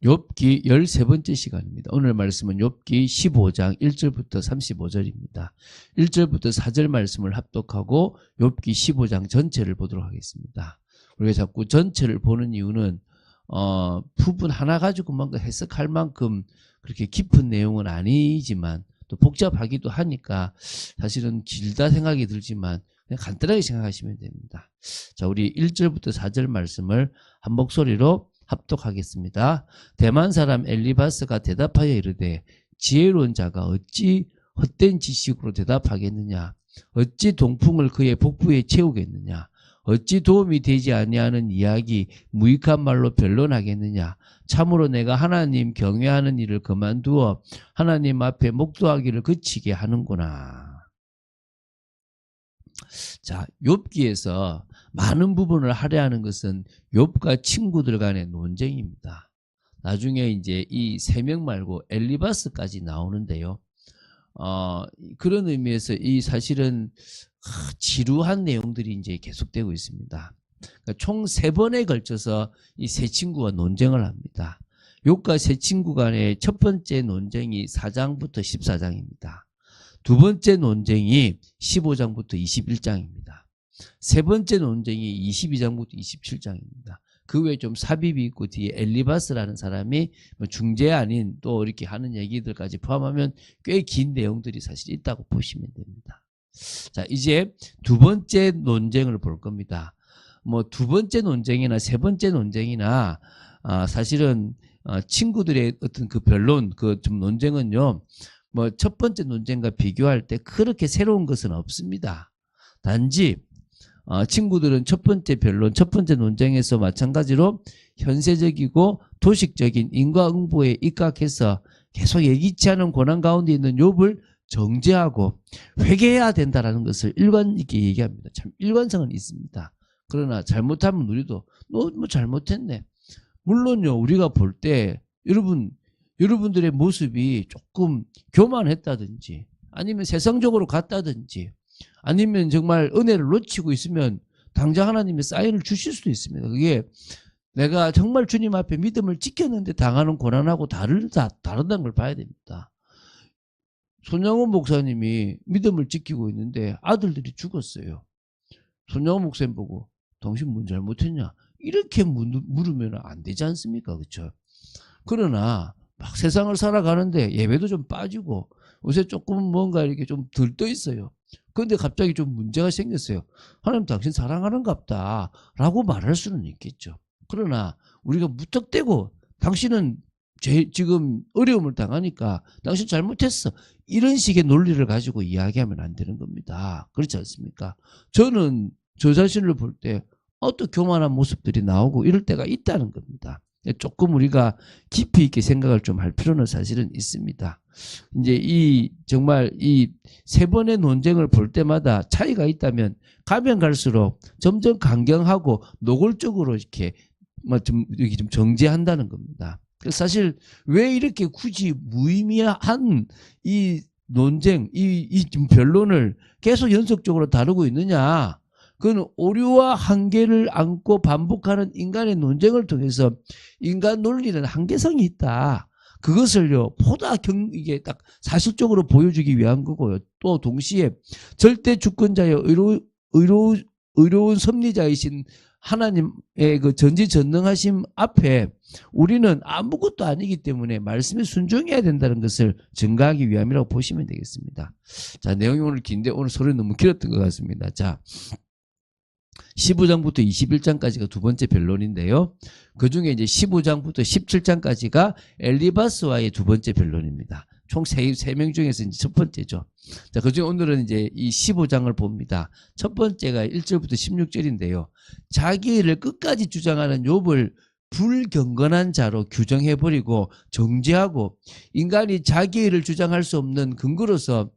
욥기 13번째 시간입니다. 오늘 말씀은 욥기 15장 1절부터 35절입니다. 1절부터 4절 말씀을 합독하고 욥기 15장 전체를 보도록 하겠습니다. 우리가 자꾸 전체를 보는 이유는 부분 하나 가지고 뭔가 해석할 만큼 그렇게 깊은 내용은 아니지만 또 복잡하기도 하니까 사실은 길다 생각이 들지만 그냥 간단하게 생각하시면 됩니다. 자, 우리 1절부터 4절 말씀을 한 목소리로 합독하겠습니다. 대만 사람 엘리바스가 대답하여 이르되 지혜로운 자가 어찌 헛된 지식으로 대답하겠느냐? 어찌 동풍을 그의 복부에 채우겠느냐? 어찌 도움이 되지 아니하는 이야기 무익한 말로 변론하겠느냐? 참으로 내가 하나님 경외하는 일을 그만두어 하나님 앞에 목도하기를 그치게 하는구나. 자, 욥기에서 많은 부분을 할애하는 것은 욥과 친구들 간의 논쟁입니다. 나중에 이제 이 세 명 말고 엘리바스까지 나오는데요. 그런 의미에서 이 사실은 지루한 내용들이 이제 계속되고 있습니다. 그러니까 총 3번에 걸쳐서 이 세 친구가 논쟁을 합니다. 욥과 세 친구 간의 첫 번째 논쟁이 4장부터 14장입니다. 두 번째 논쟁이 15장부터 21장입니다. 세 번째 논쟁이 22장부터 27장입니다. 그 외에 좀 삽입이 있고 뒤에 엘리바스라는 사람이 중재 아닌 또 이렇게 하는 얘기들까지 포함하면 꽤 긴 내용들이 사실 있다고 보시면 됩니다. 자, 이제 두 번째 논쟁을 볼 겁니다. 뭐 두 번째 논쟁이나 세 번째 논쟁이나 사실은 친구들의 어떤 그 변론, 그 좀 논쟁은요, 뭐 첫 번째 논쟁과 비교할 때 그렇게 새로운 것은 없습니다. 단지 친구들은 첫 번째 변론, 첫 번째 논쟁에서 마찬가지로 현세적이고 도식적인 인과응보에 입각해서 계속 예기치 않은 고난 가운데 있는 욥을 정죄하고 회개해야 된다는 것을 일관 있게 얘기합니다. 참 일관성은 있습니다. 그러나 잘못하면 우리도 너 뭐 잘못했네. 물론요, 우리가 볼 때 여러분들의 모습이 조금 교만했다든지 아니면 세상적으로 갔다든지 아니면 정말 은혜를 놓치고 있으면 당장 하나님의 사인을 주실 수도 있습니다. 그게 내가 정말 주님 앞에 믿음을 지켰는데 당하는 고난하고 다르다는 걸 봐야 됩니다. 손양원 목사님이 믿음을 지키고 있는데 아들들이 죽었어요. 손양원 목사님 보고 당신 뭐 잘못했냐? 이렇게 물으면 안 되지 않습니까? 그렇죠? 그러나 막 세상을 살아가는데 예배도 좀 빠지고 요새 조금 뭔가 이렇게 좀 들떠 있어요. 그런데 갑자기 좀 문제가 생겼어요. 하나님 당신 사랑하는갑다 라고 말할 수는 있겠죠. 그러나 우리가 무턱대고 당신은 지금 어려움을 당하니까 당신 잘못했어. 이런 식의 논리를 가지고 이야기하면 안 되는 겁니다. 그렇지 않습니까? 저는 저 자신을 볼 때 또 교만한 모습들이 나오고 이럴 때가 있다는 겁니다. 조금 우리가 깊이 있게 생각을 좀 할 필요는 사실은 있습니다. 이제 정말 이 세 번의 논쟁을 볼 때마다 차이가 있다면 가면 갈수록 점점 강경하고 노골적으로 이렇게 좀 정죄한다는 겁니다. 사실 왜 이렇게 굳이 무의미한 이 논쟁, 이 변론을 계속 연속적으로 다루고 있느냐? 그건 오류와 한계를 안고 반복하는 인간의 논쟁을 통해서 인간 논리는 한계성이 있다. 그것을요, 보다 이게 딱 사실적으로 보여주기 위한 거고요. 또 동시에 절대 주권자여 의로운 섭리자이신 하나님의 그 전지전능하심 앞에 우리는 아무것도 아니기 때문에 말씀에 순종해야 된다는 것을 증가하기 위함이라고 보시면 되겠습니다. 자, 내용이 오늘 긴데 오늘 소리 너무 길었던 것 같습니다. 자, 15장부터 21장까지가 두 번째 변론인데요. 그 중에 이제 15장부터 17장까지가 엘리바스와의 두 번째 변론입니다. 총 3명 중에서 이제 첫 번째죠. 자, 그 중에 오늘은 이제 이 15장을 봅니다. 첫 번째가 1절부터 16절인데요. 자기를 끝까지 주장하는 욥을 불경건한 자로 규정해버리고 정죄하고 인간이 자기를 주장할 수 없는 근거로서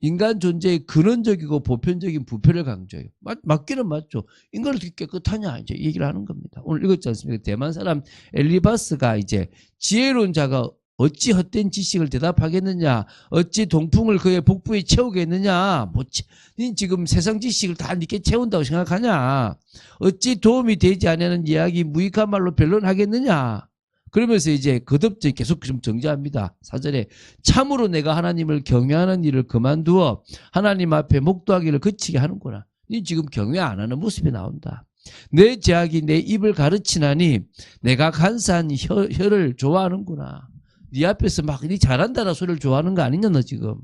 인간 존재의 근원적이고 보편적인 부패를 강조해요. 맞기는 맞죠. 인간을 어떻게 깨끗하냐 이제 얘기를 하는 겁니다. 오늘 읽었지 않습니까? 대만 사람 엘리바스가 이제 지혜로운 자가 어찌 헛된 지식을 대답하겠느냐? 어찌 동풍을 그의 복부에 채우겠느냐? 니 지금 세상 지식을 다 니께 채운다고 생각하냐? 어찌 도움이 되지 않는 이야기 무익한 말로 변론하겠느냐? 그러면서 이제 거듭 계속 좀 정지합니다. 4절에 참으로 내가 하나님을 경외하는 일을 그만두어 하나님 앞에 목도하기를 그치게 하는구나. 이 지금 경외 안 하는 모습이 나온다. 내 제약이 내 입을 가르치나니 내가 간사한 혀를 좋아하는구나. 네 앞에서 막 네 잘한다는 소리를 좋아하는 거 아니냐 너 지금.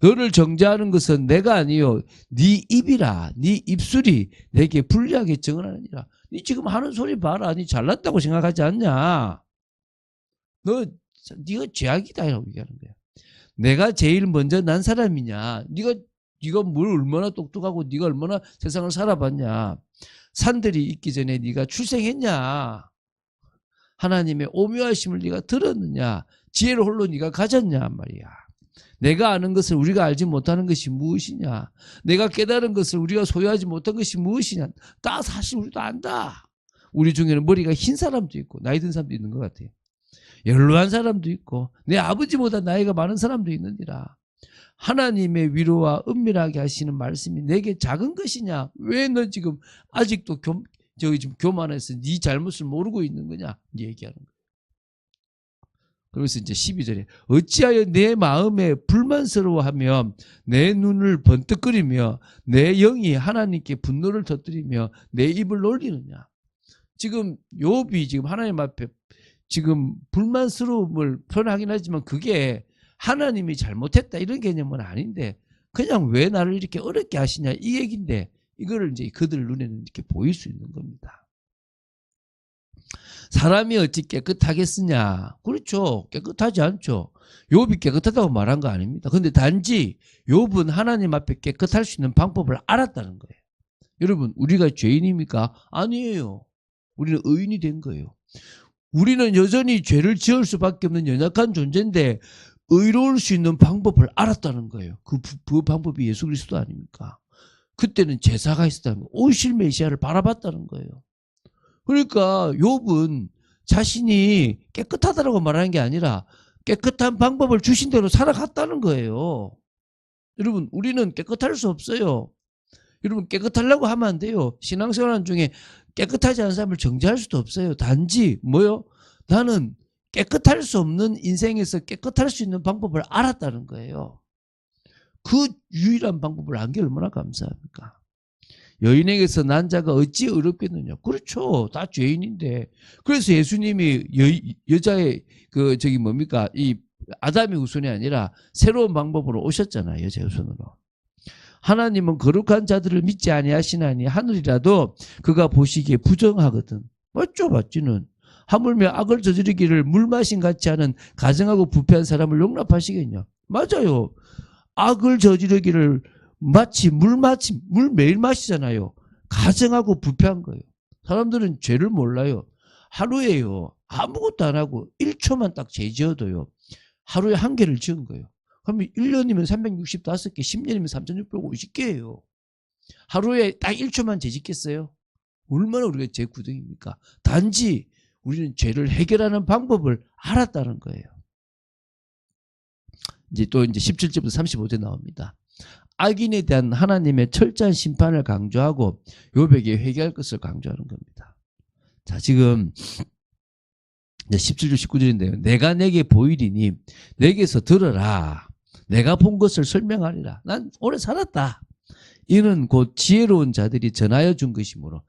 너를 정죄하는 것은 내가 아니요 네 입이라. 네 입술이 내게 불리하게 증언하느니라. 네 지금 하는 소리 봐라. 네 잘났다고 생각하지 않냐. 네가 죄악이다 라고 얘기하는 거야. 내가 제일 먼저 난 사람이냐. 네가 뭘 얼마나 똑똑하고 네가 얼마나 세상을 살아봤냐. 산들이 있기 전에 네가 출생했냐. 하나님의 오묘하심을 네가 들었느냐. 지혜를 홀로 네가 가졌냐 말이야. 내가 아는 것을 우리가 알지 못하는 것이 무엇이냐. 내가 깨달은 것을 우리가 소유하지 못한 것이 무엇이냐. 다 사실 우리도 안다. 우리 중에는 머리가 흰 사람도 있고 나이 든 사람도 있는 것 같아요. 연로한 사람도 있고 내 아버지보다 나이가 많은 사람도 있느니라. 하나님의 위로와 은밀하게 하시는 말씀이 내게 작은 것이냐. 왜 너 지금 아직도 지금 교만해서 네 잘못을 모르고 있는 거냐 얘기하는 거예요. 그래서 이제 12절에 어찌하여 내 마음에 불만스러워하며 내 눈을 번뜩거리며 내 영이 하나님께 분노를 터뜨리며 내 입을 놀리느냐. 지금 욥이 지금 하나님 앞에 지금 불만스러움을 표현하긴 하지만 그게 하나님이 잘못했다 이런 개념은 아닌데 그냥 왜 나를 이렇게 어렵게 하시냐 이 얘기인데 이거를 이제 그들 눈에는 이렇게 보일 수 있는 겁니다. 사람이 어찌 깨끗하겠으냐. 그렇죠. 깨끗하지 않죠. 욥이 깨끗하다고 말한 거 아닙니다. 그런데 단지 욥은 하나님 앞에 깨끗할 수 있는 방법을 알았다는 거예요. 여러분 우리가 죄인입니까? 아니에요. 우리는 의인이 된 거예요. 우리는 여전히 죄를 지을 수밖에 없는 연약한 존재인데 의로울 수 있는 방법을 알았다는 거예요. 그 방법이 예수 그리스도 아닙니까? 그때는 제사가 있었다는 거예요. 오실 메시아를 바라봤다는 거예요. 그러니까 욥은 자신이 깨끗하다고 말하는 게 아니라 깨끗한 방법을 주신 대로 살아갔다는 거예요. 여러분 우리는 깨끗할 수 없어요. 여러분 깨끗하려고 하면 안 돼요. 신앙생활 중에 깨끗하지 않은 사람을 정죄할 수도 없어요. 단지 뭐요? 나는 깨끗할 수 없는 인생에서 깨끗할 수 있는 방법을 알았다는 거예요. 그 유일한 방법을 안 게 얼마나 감사합니까? 여인에게서 난 자가 어찌 어렵겠느냐. 그렇죠. 다 죄인인데. 그래서 예수님이 여자의 이 아담의 후손이 아니라 새로운 방법으로 오셨잖아요. 여자의 후손으로. 하나님은 거룩한 자들을 믿지 아니하시나니 하늘이라도 그가 보시기에 부정하거든. 맞죠? 맞지는. 하물며 악을 저지르기를 물 마신 같이 하는 가증하고 부패한 사람을 용납하시겠냐. 맞아요. 악을 저지르기를 마치 물 매일 마시잖아요. 가증하고 부패한 거예요. 사람들은 죄를 몰라요. 하루에요. 아무것도 안 하고 1초만 딱 죄 지어도요. 하루에 한 개를 지은 거예요. 그러면 1년이면 365개, 10년이면 3650개예요. 하루에 딱 1초만 죄 짓겠어요? 얼마나 우리가 죄 구덩입니까? 단지 우리는 죄를 해결하는 방법을 알았다는 거예요. 이제 또 이제 17절부터 35절 나옵니다. 악인에 대한 하나님의 철저한 심판을 강조하고 욥에게 회개할 것을 강조하는 겁니다. 자, 지금 이제 17절 19절인데요. 내가 내게 보이리니 내게서 들어라. 내가 본 것을 설명하리라. 난 오래 살았다. 이는 곧 지혜로운 자들이 전하여 준 것이므로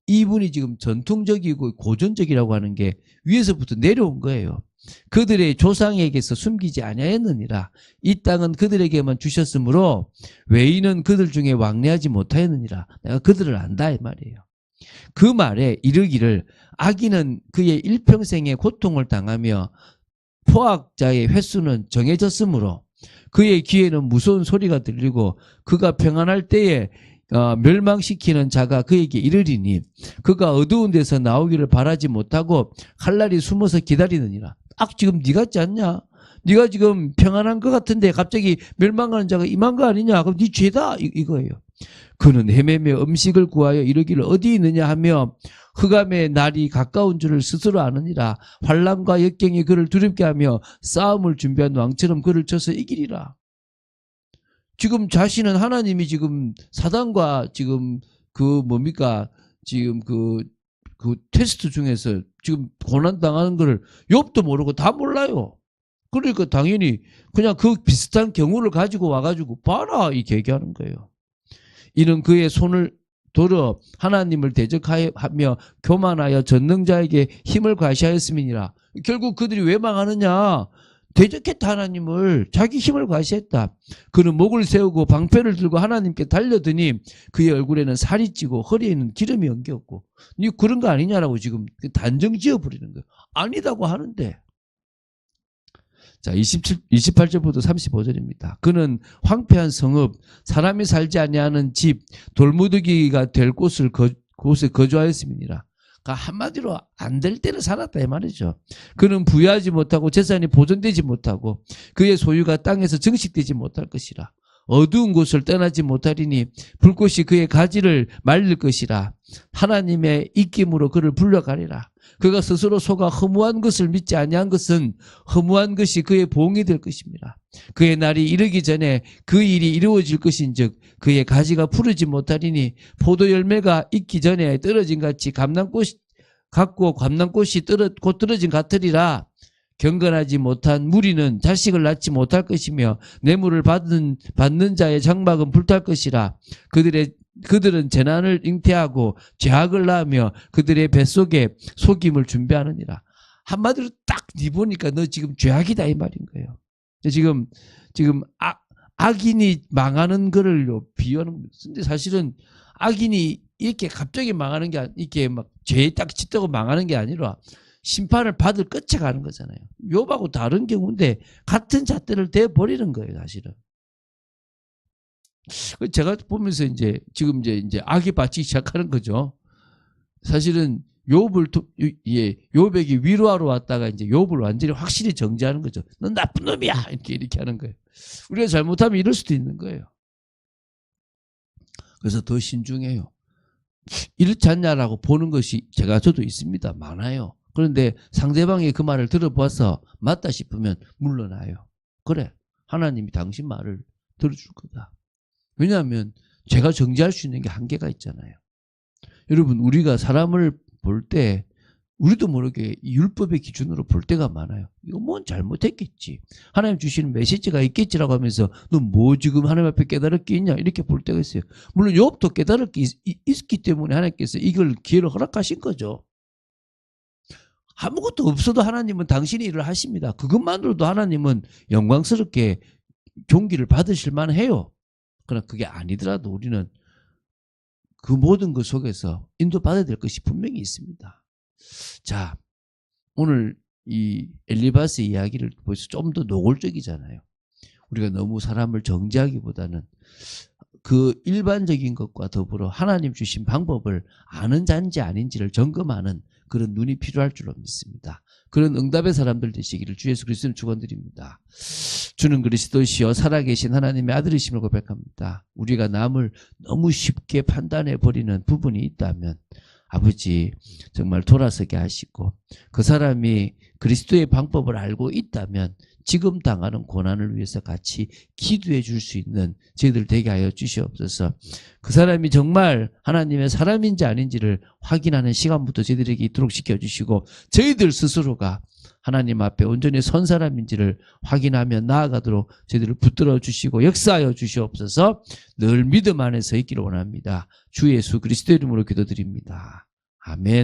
이분이 지금 전통적이고 고전적이라고 하는 게 위에서부터 내려온 거예요. 그들의 조상에게서 숨기지 아니하였느니라. 이 땅은 그들에게만 주셨으므로 외인은 그들 중에 왕래하지 못하였느니라. 내가 그들을 안다 이 말이에요. 그 말에 이르기를 악인은 그의 일평생의 고통을 당하며 포악자의 횟수는 정해졌으므로 그의 귀에는 무서운 소리가 들리고 그가 평안할 때에 멸망시키는 자가 그에게 이르리니 그가 어두운 데서 나오기를 바라지 못하고 칼날이 숨어서 기다리느니라. 지금 네 같지 않냐? 네가 지금 평안한 것 같은데 갑자기 멸망하는 자가 임한 거 아니냐? 그럼 네 죄다 이거예요. 그는 헤매며 음식을 구하여 이르기를 어디 있느냐 하며 흑암의 날이 가까운 줄을 스스로 아느니라. 환난과 역경이 그를 두렵게 하며 싸움을 준비한 왕처럼 그를 쳐서 이기리라. 지금 자신은 하나님이 지금 사단과 지금 지금 그 테스트 중에서 지금 고난 당하는 거를 욥도 모르고 다 몰라요. 그러니까 당연히 그냥 그 비슷한 경우를 가지고 와가지고 봐라 이렇게 얘기하는 거예요. 이는 그의 손을 들어 하나님을 대적하며 교만하여 전능자에게 힘을 과시하였음이니라. 결국 그들이 왜 망하느냐? 대적했다. 하나님을. 자기 힘을 과시했다. 그는 목을 세우고 방패를 들고 하나님께 달려드니 그의 얼굴에는 살이 찌고 허리에는 기름이 엉겼고, 니 그런 거 아니냐라고 지금 단정 지어버리는 거예요. 아니다고 하는데. 자, 28절부터 35절입니다. 그는 황폐한 성읍, 사람이 살지 아니하는 집, 돌무더기가 될 곳에 거주하였음이니라. 그러니까 한마디로 안 될 때는 살았다 이 말이죠. 그는 부유하지 못하고 재산이 보존되지 못하고 그의 소유가 땅에서 증식되지 못할 것이라. 어두운 곳을 떠나지 못하리니 불꽃이 그의 가지를 말릴 것이라. 하나님의 입김으로 그를 불러가리라. 그가 스스로 속아 허무한 것을 믿지 아니한 것은 허무한 것이 그의 보응이 될 것입니다. 그의 날이 이르기 전에 그 일이 이루어질 것인즉 그의 가지가 푸르지 못하리니 포도 열매가 익기 전에 떨어진 같이 감람꽃이 곧 떨어진 같으리라. 경건하지 못한 무리는 자식을 낳지 못할 것이며 뇌물을 받는 자의 장막은 불탈 것이라. 그들은 재난을 잉태하고 죄악을 낳으며 그들의 뱃속에 속임을 준비하느니라. 한마디로 딱 니 보니까 너 지금 죄악이다 이 말인 거예요. 지금 악인이 망하는 거를 비유하는 거예요. 근데 사실은 악인이 이렇게 갑자기 망하는 게 이렇게 막 죄에 딱 짓다고 망하는 게 아니라 심판을 받을 끝에 가는 거잖아요. 욥하고 다른 경우인데 같은 잣대를 대버리는 거예요, 사실은. 제가 보면서 지금 악이 받기 시작하는 거죠. 사실은 욥에게 위로하러 왔다가 이제 욥을 완전히 확실히 정죄하는 거죠. 넌 나쁜 놈이야! 이렇게 하는 거예요. 우리가 잘못하면 이럴 수도 있는 거예요. 그래서 더 신중해요. 이렇지 않냐라고 보는 것이 저도 있습니다. 많아요. 그런데 상대방이 그 말을 들어봐서 맞다 싶으면 물러나요. 그래, 하나님이 당신 말을 들어줄 거다. 왜냐하면 제가 정죄할 수 있는 게 한계가 있잖아요. 여러분, 우리가 사람을 볼 때 우리도 모르게 율법의 기준으로 볼 때가 많아요. 이거 뭔 잘못했겠지. 하나님 주시는 메시지가 있겠지라고 하면서 너 뭐 지금 하나님 앞에 깨달을 게 있냐 이렇게 볼 때가 있어요. 물론 욥도 깨달을 게 있기 때문에 하나님께서 이걸 기회를 허락하신 거죠. 아무것도 없어도 하나님은 당신이 일을 하십니다. 그것만으로도 하나님은 영광스럽게 존귀를 받으실 만해요. 그러나 그게 아니더라도 우리는 그 모든 것 속에서 인도받아야 될 것이 분명히 있습니다. 자, 오늘 이 엘리바스 이야기를 보면서 좀 더 노골적이잖아요. 우리가 너무 사람을 정죄하기보다는 그 일반적인 것과 더불어 하나님 주신 방법을 아는 자인지 아닌지를 점검하는 그런 눈이 필요할 줄로 믿습니다. 그런 응답의 사람들 되시기를 주 예수 그리스도는 축원드립니다. 주는 그리스도시요 살아계신 하나님의 아들이심을 고백합니다. 우리가 남을 너무 쉽게 판단해 버리는 부분이 있다면 아버지 정말 돌아서게 하시고, 그 사람이 그리스도의 방법을 알고 있다면 지금 당하는 고난을 위해서 같이 기도해 줄 수 있는 저희들 되게 하여 주시옵소서. 그 사람이 정말 하나님의 사람인지 아닌지를 확인하는 시간부터 저희들에게 있도록 시켜주시고, 저희들 스스로가 하나님 앞에 온전히 선 사람인지를 확인하며 나아가도록 저희들을 붙들어 주시고 역사하여 주시옵소서. 늘 믿음 안에 서 있기를 원합니다. 주 예수 그리스도 이름으로 기도드립니다. 아멘.